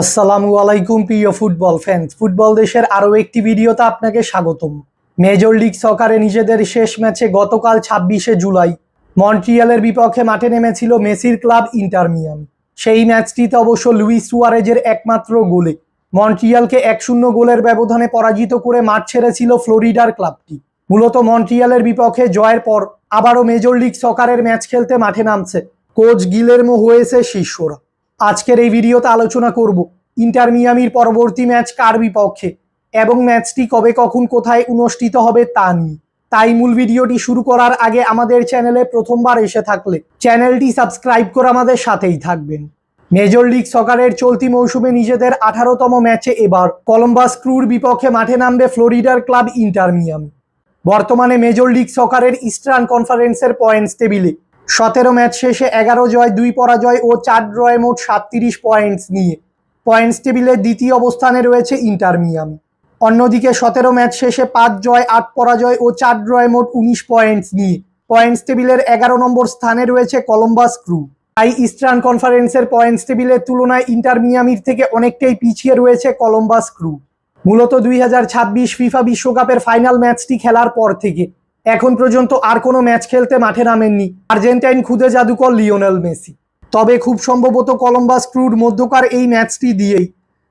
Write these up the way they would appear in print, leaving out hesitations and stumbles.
আসসালামু আলাইকুম প্রিয় ফুটবল ফ্যান্স। ফুটবল দেশের আরও একটি ভিডিওতে আপনাকে স্বাগতম। মেজর লিগ সকারে নিজেদের শেষ ম্যাচে গতকাল 26শে জুলাই মন্ট্রিয়ালের বিপক্ষে মাঠে নেমেছিল মেসির ক্লাব ইন্টার মিয়ামি। সেই ম্যাচটিতে অবশ্য লুইস সুয়ারেজের একমাত্র গোলে মন্ট্রিয়ালকে 1-0 গোলের ব্যবধানে পরাজিত করে মাঠ ছেড়েছিল ফ্লোরিডার ক্লাবটি। মূলত মন্ট্রিয়ালের বিপক্ষে জয়ের পর আবারও মেজর লিগ সকারের ম্যাচ খেলতে মাঠে নামছে কোচ গিলেরমো হুয়েসের শিষ্যরা। আজকের এই ভিডিওতে আলোচনা করব ইন্টার মিয়ামির পরবর্তী ম্যাচ কার বিপক্ষে এবং ম্যাচটি কবে কখন কোথায় অনুষ্ঠিত হবে তা নিয়ে। তাই মূল ভিডিওটি শুরু করার আগে আমাদের চ্যানেলে প্রথমবার এসে থাকলে চ্যানেলটি সাবস্ক্রাইব করে আমাদের সাথেই থাকবেন। মেজর লিগ সকারের চলতি মৌসুমে নিজেদের 18তম ম্যাচে এবার কলম্বাস ক্রুর বিপক্ষে মাঠে নামবে ফ্লোরিডার ক্লাব ইন্টার মিয়ামি। বর্তমানে মেজর লিগ সকারের ইস্টার্ন কনফারেন্সের পয়েন্টস টেবিলে 17 ম্যাচ শেষে 11 জয় 2 পরাজয় ও 4 ড্রয়ে মোট 37 পয়েন্টস নিয়ে পয়েন্টস টেবিলের দ্বিতীয় অবস্থানে রয়েছে ইন্টার মিয়ামি। অন্যদিকে 17 ম্যাচ শেষে 5 জয় 8 পরাজয় ও 4 ড্রয়ে মোট 19 পয়েন্টস নিয়ে পয়েন্টস টেবিলের 11 নম্বর স্থানে রয়েছে কলম্বাস ক্রু। তাই ইস্টার্ন কনফারেন্সের পয়েন্টস টেবিলের তুলনায় ইন্টার মিয়ামির থেকে অনেকটাই পিছিয়ে রয়েছে কলম্বাস ক্রু। মূলত 2026 ফিফা বিশ্বকাপের ফাইনাল ম্যাচটি খেলার পর থেকে এখন পর্যন্ত আর কোনো ম্যাচ খেলতে মাঠে নামেননি আর্জেন্টাইন খুদে জাদুকর লিওনেল মেসি। তবে খুব সম্ভবত কলম্বাস ক্রুর মধ্যকার এই ম্যাচটি দিয়েই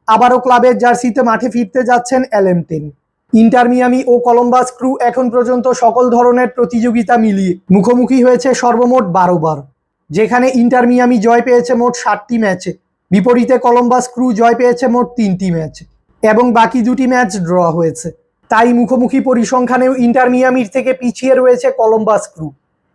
আবারও ক্লাবের জার্সিতে মাঠে ফিরতে যাচ্ছেন অ্যালেমটেন। ইন্টার মিয়ামি ও কলম্বাস ক্রু এখন পর্যন্ত সকল ধরনের প্রতিযোগিতা মিলিয়ে মুখোমুখি হয়েছে সর্বমোট 12 বার, যেখানে ইন্টার মিয়ামি জয় পেয়েছে মোট 60টি ম্যাচে, বিপরীতে কলম্বাস ক্রু জয় পেয়েছে মোট 3টি ম্যাচে এবং বাকি 2টি ম্যাচ ড্র হয়েছে। তাই মুখোমুখি পরিসংখ্যানেও ইন্টার মিয়ামির থেকে পিছিয়ে রয়েছে কলম্বাস ক্রু।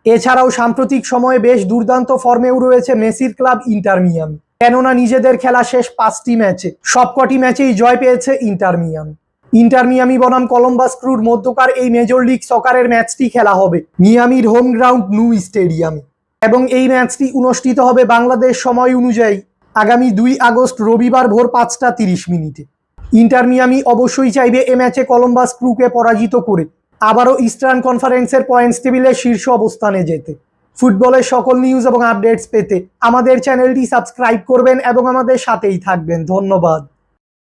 এছাড়াও সাম্প্রতিক সময়ে বেশ দুর্দান্ত ফর্মেও রয়েছে মেসির ক্লাব ইন্টার মিয়ামি, কেননা নিজেদের খেলা শেষ 5টি ম্যাচে সবকটি ম্যাচেই জয় পেয়েছে ইন্টার মিয়ামি। ইন্টার মিয়ামি বনাম কলম্বাস ক্রুর মধ্যকার এই মেজর লিগ সকারের ম্যাচটি খেলা হবে মিয়ামির হোম গ্রাউন্ড নু স্টেডিয়ামে এবং এই ম্যাচটি অনুষ্ঠিত হবে বাংলাদেশ সময় অনুযায়ী আগামী 2 আগস্ট রবিবার ভোর 5:30 ইন্টার মিয়ামি অবশ্যই চাইবে এ ম্যাচে কলম্বাস ক্রুকে পরাজিত করে আবারও ইস্টার্ন কনফারেন্সের পয়েন্টস টেবিলের শীর্ষ অবস্থানে যেতে। ফুটবলের সকল নিউজ এবং আপডেটস পেতে আমাদের চ্যানেলটি সাবস্ক্রাইব করবেন এবং আমাদের সাথেই থাকবেন। ধন্যবাদ।